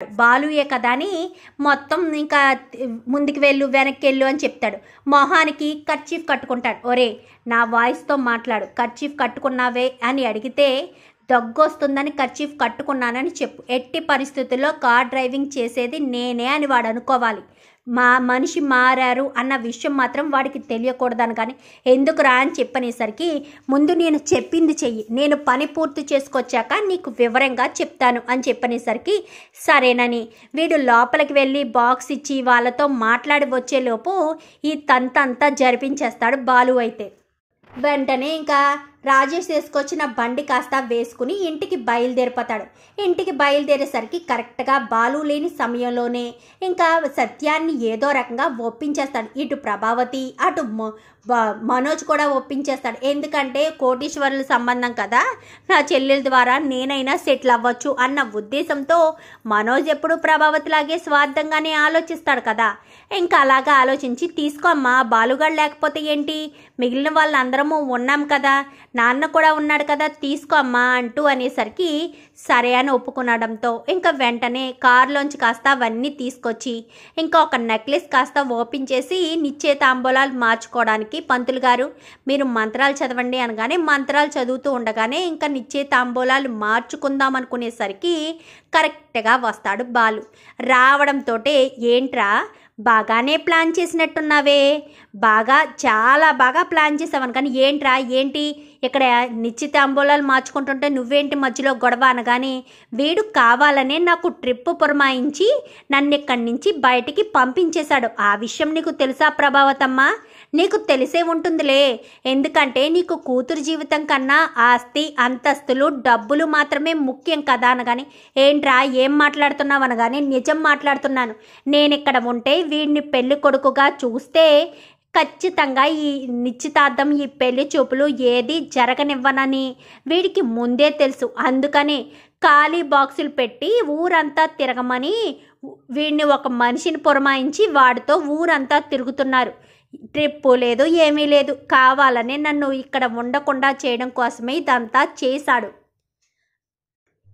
బాలుయే కదా అని మొత్తం ఇంకా ముందుకు వెళ్ళు వెనక్కి వెళ్ళు అని చెప్తాడు. మొహానికి కర్చీఫ్ కట్టుకుంటాడు. ఒరే నా వాయిస్తో మాట్లాడు, కర్చీఫ్ కట్టుకున్నావే అని అడిగితే దగ్గొస్తుందని కర్చీఫ్ కట్టుకున్నానని చెప్పు. ఎట్టి పరిస్థితుల్లో కార్ డ్రైవింగ్ చేసేది నేనే అని వాడు అనుకోవాలి. మనిషి మారారు అన్న విషయం మాత్రం వాడికి తెలియకూడదని. కానీ ఎందుకురా అని చెప్పనేసరికి ముందు నేను చెప్పింది చెయ్యి, నేను పని పూర్తి చేసుకొచ్చాక నీకు వివరంగా చెప్తాను అని చెప్పనేసరికి సరేనని వీడు లోపలికి వెళ్ళి బాక్స్ ఇచ్చి వాళ్ళతో మాట్లాడి వచ్చేలోపు ఈ తంతంతా జరిపించేస్తాడు బాలు. అయితే వెంటనే ఇంకా రాజేష్ తీసుకొచ్చిన బండి కాస్త వేసుకుని ఇంటికి బయలుదేరిపోతాడు. ఇంటికి బయలుదేరేసరికి కరెక్ట్గా బాలు లేని సమయంలోనే ఇంకా సత్యాన్ని ఏదో రకంగా ఒప్పించేస్తాడు. ఇటు ప్రభావతి అటు మనోజ్ కూడా ఒప్పించేస్తాడు. ఎందుకంటే కోటీశ్వరుల సంబంధం కదా, నా చెల్లెల ద్వారా నేనైనా సెటిల్ అవ్వచ్చు అన్న ఉద్దేశంతో మనోజ్ ఎప్పుడు ప్రభావతిలాగే స్వార్థంగానే ఆలోచిస్తాడు కదా. ఇంకా అలాగా ఆలోచించి తీసుకోమ్మా, బాలుగాడు లేకపోతే ఏంటి, మిగిలిన వాళ్ళందరము ఉన్నాం కదా, నాన్న కూడా ఉన్నాడు కదా, తీసుకోమ్మా అంటూ అనేసరికి సరే అని ఒప్పుకునడంతో ఇంకా వెంటనే కారులోంచి కాస్త అవన్నీ తీసుకొచ్చి ఇంకా ఒక నెక్లెస్ కాస్త ఓపెన్ చేసి నిశ్చయితాంబూలాలు మార్చుకోవడానికి పంతులు గారు మీరు మంత్రాలు చదవండి అనగానే మంత్రాలు చదువుతూ ఉండగానే ఇంకా నిశ్చయితాంబూలాలు మార్చుకుందాం అనుకునేసరికి కరెక్ట్గా వస్తాడు బాలు. రావడంతో ఏంట్రా బాగానే ప్లాన్ చేసినట్టున్నావే, చాలా బాగా ప్లాన్ చేసావని. కానీ ఏంట్రా ఏంటి ఇక్కడ నిశ్చితాంబూలాలు మార్చుకుంటుంటే నువ్వేంటి మధ్యలో గొడవ అనగానే వీడు కావాలనే నాకు ట్రిప్ పురమాయించి నన్ను ఇక్కడి నుంచి బయటికి పంపించేశాడు. ఆ విషయం నీకు తెలుసా ప్రభావతమ్మ? నీకు తెలిసే ఉంటుందిలే, ఎందుకంటే నీకు కూతురు జీవితం కన్నా ఆస్తి అంతస్తులు డబ్బులు మాత్రమే ముఖ్యం కదా అనగానే ఏంట్రా ఏం మాట్లాడుతున్నావు అనగానే నిజం మాట్లాడుతున్నాను. నేను ఇక్కడ ఉంటే వీడిని పెళ్లి కొడుకుగా చూస్తే ఖచ్చితంగా ఈ నిశ్చితార్థం ఈ పెళ్లి చూపులు ఏది జరగనివ్వనని వీడికి ముందే తెలుసు. అందుకని ఖాళీ బాక్సులు పెట్టి ఊరంతా తిరగమని వీడిని ఒక మనిషిని పురమాయించి వాడితో ఊరంతా తిరుగుతున్నారు. ట్రిప్పు లేదు ఏమీ లేదు, కావాలని నన్ను ఇక్కడ ఉండకుండా చేయడం కోసమే ఇదంతా చేశాడు.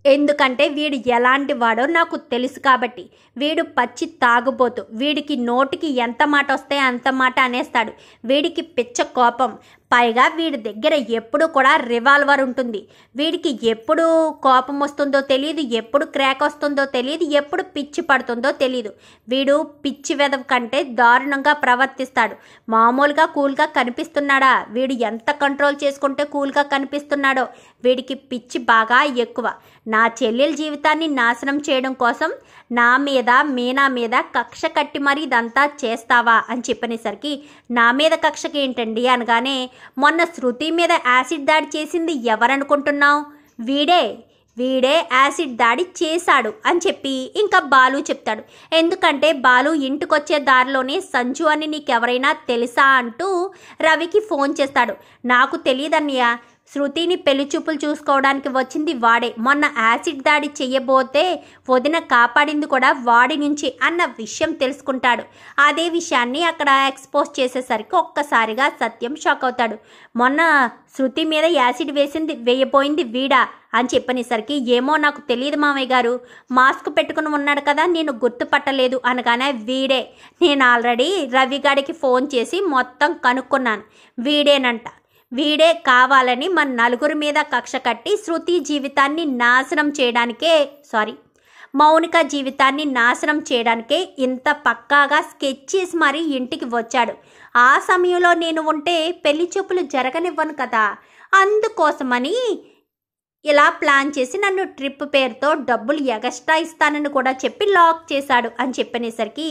ఎందుకంటే వీడు ఎలాంటి వాడో నాకు తెలుసు కాబట్టి. వీడు పచ్చి తాగుబోతు, వీడికి నోటికి ఎంత మాట వస్తే అంత మాట అనేస్తాడు. వీడికి పిచ్చ కోపం, పైగా వీడి దగ్గర ఎప్పుడు కూడా రివాల్వర్ ఉంటుంది. వీడికి ఎప్పుడు కోపం వస్తుందో తెలియదు, ఎప్పుడు క్రాక్ వస్తుందో తెలియదు, ఎప్పుడు పిచ్చి పడుతుందో తెలియదు. వీడు పిచ్చి వెదవ కంటే దారుణంగా ప్రవర్తిస్తాడు. మామూలుగా కూల్గా కనిపిస్తున్నాడా, వీడు ఎంత కంట్రోల్ చేసుకుంటే కూల్గా కనిపిస్తున్నాడో. వీడికి పిచ్చి బాగా ఎక్కువ. నా చెల్లెల జీవితాన్ని నాశనం చేయడం కోసం నా మీద మీనా మీద కక్ష కట్టి మరి ఇదంతా చేస్తావా అని చెప్పనేసరికి నా మీద కక్షకి ఏంటండి అనగానే మొన్న శృతి మీద యాసిడ్ దాడి చేసింది ఎవరనుకుంటున్నావు? వీడే యాసిడ్ దాడి చేశాడు అని చెప్పి ఇంకా బాలు చెప్తాడు. ఎందుకంటే బాలు ఇంటికొచ్చే దారిలోనే సంజు అని నీకెవరైనా తెలుసా అంటూ రవికి ఫోన్ చేస్తాడు. నాకు తెలియదన్నయ్య, శృతిని పెళ్లి చూపులు చూసుకోవడానికి వచ్చింది వాడే. మొన్న యాసిడ్ దాడి చెయ్యబోతే వదిన కాపాడింది కూడా వాడి నుంచి అన్న విషయం తెలుసుకుంటాడు. అదే విషయాన్ని అక్కడ ఎక్స్పోజ్ చేసేసరికి ఒక్కసారిగా సత్యం షాక్ అవుతాడు. మొన్న శృతి మీద యాసిడ్ వేయబోయింది వీడా అని చెప్పనేసరికి ఏమో నాకు తెలియదు మామయ్య గారు, మాస్క్ పెట్టుకుని ఉన్నాడు కదా, నేను గుర్తుపట్టలేదు అనగానే వీడే. నేను ఆల్రెడీ రవిగాడికి ఫోన్ చేసి మొత్తం కనుక్కున్నాను, వీడేనంట. వీడే కావాలని మన నలుగురి మీద కక్ష కట్టి శృతి జీవితాన్ని నాశనం చేయడానికే మౌనిక జీవితాన్ని నాశనం చేయడానికే ఇంత పక్కాగా స్కెచ్ చేసి మరీ ఇంటికి వచ్చాడు. ఆ సమయంలో నేను ఉంటే పెళ్లి చూపులు జరగనివ్వను కదా, అందుకోసమని ఇలా ప్లాన్ చేసి నన్ను ట్రిప్ పేరుతో డబ్బులు ఎగస్ట్రా ఇస్తానని కూడా చెప్పి లాక్ చేశాడు అని చెప్పనేసరికి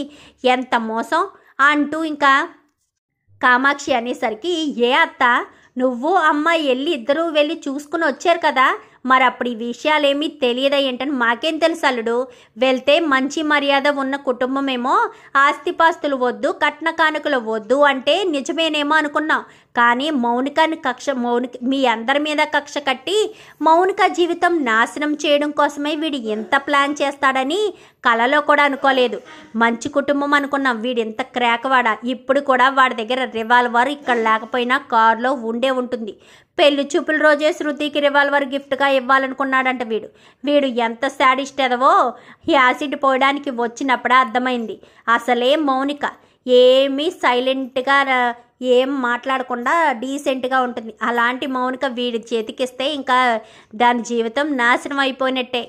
ఎంత మోసం అంటూ ఇంకా కామాక్షి అనేసరికి ఏ అత్త నువ్వు అమ్మ ఇద్దరూ వెళ్ళి చూసుకుని వచ్చారు కదా, మరి అప్పుడు ఈ విషయాలేమీ తెలియదా ఏంటని మాకేం తెలుసు అల్లుడు. వెళ్తే మంచి మర్యాద ఉన్న కుటుంబమేమో ఆస్తిపాస్తులు వద్దు కట్న కానుకలు వద్దు అంటే నిజమేనేమో అనుకున్నాం. కానీ మౌనిక మీ అందరి మీద కక్ష కట్టి మౌనిక జీవితం నాశనం చేయడం కోసమే వీడు ఎంత ప్లాన్ చేస్తాడని కలలో కూడా అనుకోలేదు. మంచి కుటుంబం అనుకున్నాం, వీడు ఎంత క్రాకవాడా. ఇప్పుడు కూడా వాడి దగ్గర రివాల్వర్ ఇక్కడ లేకపోయినా కారులో ఉండే ఉంటుంది. పెళ్లి చూపుల రోజే శృతికి రివాల్వర్ గిఫ్ట్గా ఇవ్వాలనుకున్నాడంట వీడు ఎంత శాడిస్ట్ ఎదవో యాసిడ్ పోయడానికి వచ్చినప్పుడే అర్థమైంది. అసలే మౌనిక ఏమీ సైలెంట్గా ఏం మాట్లాడకుండా డీసెంట్గా ఉంటుంది. అలాంటి మౌనిక వీడి చేతికిస్తే ఇంకా దాని జీవితం నాశనం అయిపోయినట్టే.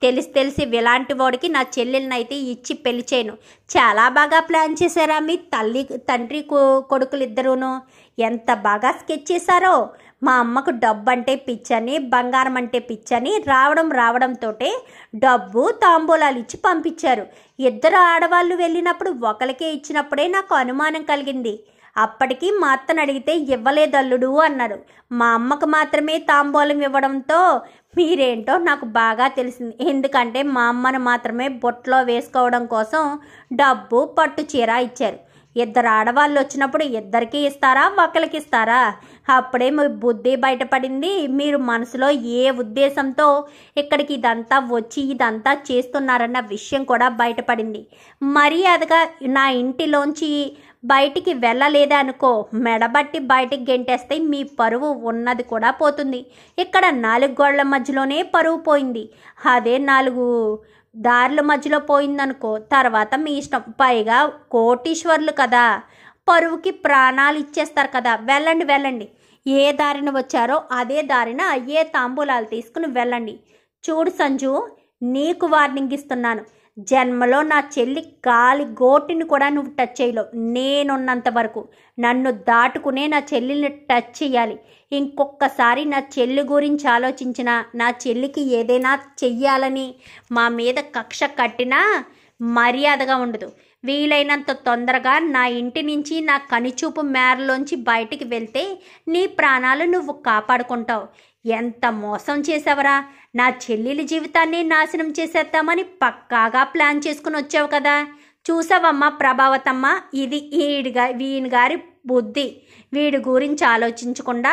తెలిసి ఇలాంటి వాడికి నా చెల్లెల్ని అయితే ఇచ్చి పెళ్లి చేయను. చాలా బాగా ప్లాన్ చేశారా మీ తండ్రి కొడుకులు ఇద్దరూను. ఎంత బాగా స్కెచ్ చేశారో. మా అమ్మకు డబ్బు అంటే పిచ్చని, బంగారం అంటే పిచ్చని రావడంతో డబ్బు తాంబూలాలు ఇచ్చి పంపించారు. ఇద్దరు ఆడవాళ్ళు వెళ్ళినప్పుడు ఒకరికే ఇచ్చినప్పుడే నాకు అనుమానం కలిగింది. అప్పటికి మా అత్తను అడిగితే ఇవ్వలేదు అల్లుడు అన్నారు. మా అమ్మకు మాత్రమే తాంబూలం ఇవ్వడంతో మీరేంటో నాకు బాగా తెలిసింది. ఎందుకంటే మా అమ్మను మాత్రమే బొట్లో వేసుకోవడం కోసం డబ్బు పట్టు చీర ఇచ్చారు. ఇద్దరు ఆడవాళ్ళు వచ్చినప్పుడు ఇద్దరికి ఇస్తారా, ఒకరికి ఇస్తారా? అప్పుడే మీ బుద్ధి బయటపడింది. మీరు మనసులో ఏ ఉద్దేశంతో ఇక్కడికి ఇదంతా చేస్తున్నారన్న విషయం కూడా బయటపడింది. మర్యాదగా నా ఇంటిలోంచి బయటికి వెళ్ళలేదనుకో, మెడబట్టి బయటికి గెంటేస్తే మీ పరువు ఉన్నది కూడా పోతుంది. ఇక్కడ 4 గోళ్ల మధ్యలోనే పరువు పోయింది. అదే 4 దారుల మధ్యలో పోయిందనుకో, తర్వాత మీ ఇష్టం. పైగా కోటీశ్వర్లు కదా, పరువుకి ప్రాణాలు ఇచ్చేస్తారు కదా. వెళ్ళండి. ఏ దారిన వచ్చారో అదే దారిన ఏ తాంబూలాలు తీసుకుని వెళ్ళండి. చూడు సంజు, నీకు వార్నింగ్ ఇస్తున్నాను. జన్మలో నా చెల్లి గాలి గోటిని కూడా నువ్వు టచ్ చేయలేవు. నేనున్నంత వరకు నన్ను దాటుకునే నా చెల్లిని టచ్ చేయాలి. ఇంకొకసారి నా చెల్లి గురించి ఆలోచించినా, నా చెల్లికి ఏదైనా చెయ్యాలని మా మీద కక్ష కట్టినా మర్యాదగా ఉండదు. వీలైనంత తొందరగా నా ఇంటి నుంచి, నా కనిచూపు మేరలోంచి బయటికి వెళ్తే నీ ప్రాణాలు నువ్వు కాపాడుకుంటావు. ఎంత మోసం చేసావరా! నా చెల్లెలి జీవితాన్ని నాశనం చేసేద్దామని పక్కాగా ప్లాన్ చేసుకుని వచ్చావు కదా. చూసావమ్మా ప్రభావతమ్మ, ఇది వీని గారి బుద్ధి. వీడి గురించి ఆలోచించకుండా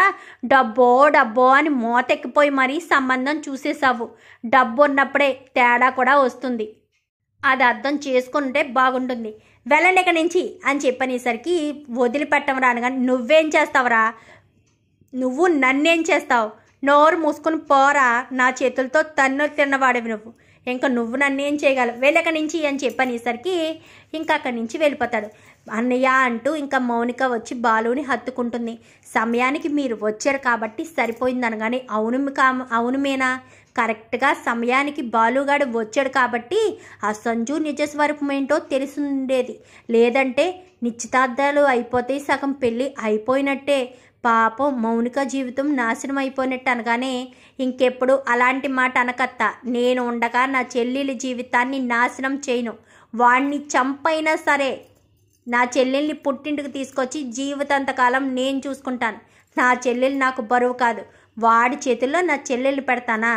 డబ్బో అని మోతెక్కిపోయి మరీ సంబంధం చూసేసావు. డబ్బు ఉన్నప్పుడే తేడా కూడా వస్తుంది. అది అర్థం చేసుకుంటే బాగుంటుంది. వెళ్ళలేక నుంచి అని చెప్పనేసరికి వదిలిపెట్టం రానుగా నువ్వేం చేస్తావురా? నువ్వు నన్నేం చేస్తావు? నోరు మూసుకుని పోరా. నా చేతులతో తన్నులు తిన్నవాడివి నువ్వు. ఇంకా నువ్వు నన్నేం చేయగలవు? వెళ్ళక నుంచి అని చెప్పనేసరికి ఇంకా అక్కడి నుంచి వెళ్ళిపోతాడు. అన్నయ్య అంటూ ఇంకా మౌనిక వచ్చి బాలుని హత్తుకుంటుంది. సమయానికి మీరు వచ్చారు కాబట్టి సరిపోయింది అనగానే అవును మేనా, కరెక్ట్గా సమయానికి బాలుగాడు వచ్చాడు కాబట్టి ఆ సంజు నిజస్వరూపం ఏంటో తెలిసిండేది. లేదంటే నిశ్చితార్థాలు అయిపోతే సగం పెళ్ళి అయిపోయినట్టే. పాపం మౌనిక జీవితం నాశనం అయిపోయినట్టు అనగానే ఇంకెప్పుడు అలాంటి మాట అనకత్త. నేను ఉండగా నా చెల్లెలి జీవితాన్ని నాశనం చేయను. వాణ్ణి చంపైనా సరే నా చెల్లెల్ని పుట్టింటికి తీసుకొచ్చి జీవితాంతకాలం నేను చూసుకుంటాను. నా చెల్లెలు నాకు బరువు కాదు. వాడి చేతుల్లో నా చెల్లెలు పెడతానా?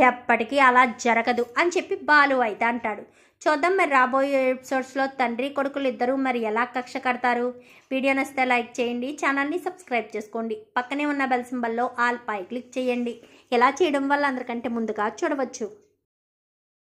ఎప్పటికీ అలా జరగదు అని చెప్పి బాలు అయితే అంటాడు. చూద్దాం మరి రాబోయే ఎపిసోడ్స్లో తండ్రి కొడుకులు ఇద్దరు మరి ఎలా కక్ష కడతారు. వీడియో నచ్చితే లైక్ చేయండి, ఛానల్ని సబ్స్క్రైబ్ చేసుకోండి, పక్కనే ఉన్న బెల్ సింబల్లో ఆల్ పై క్లిక్ చేయండి. ఇలా చేయడం వల్ల అందరికంటే ముందుగా చూడవచ్చు.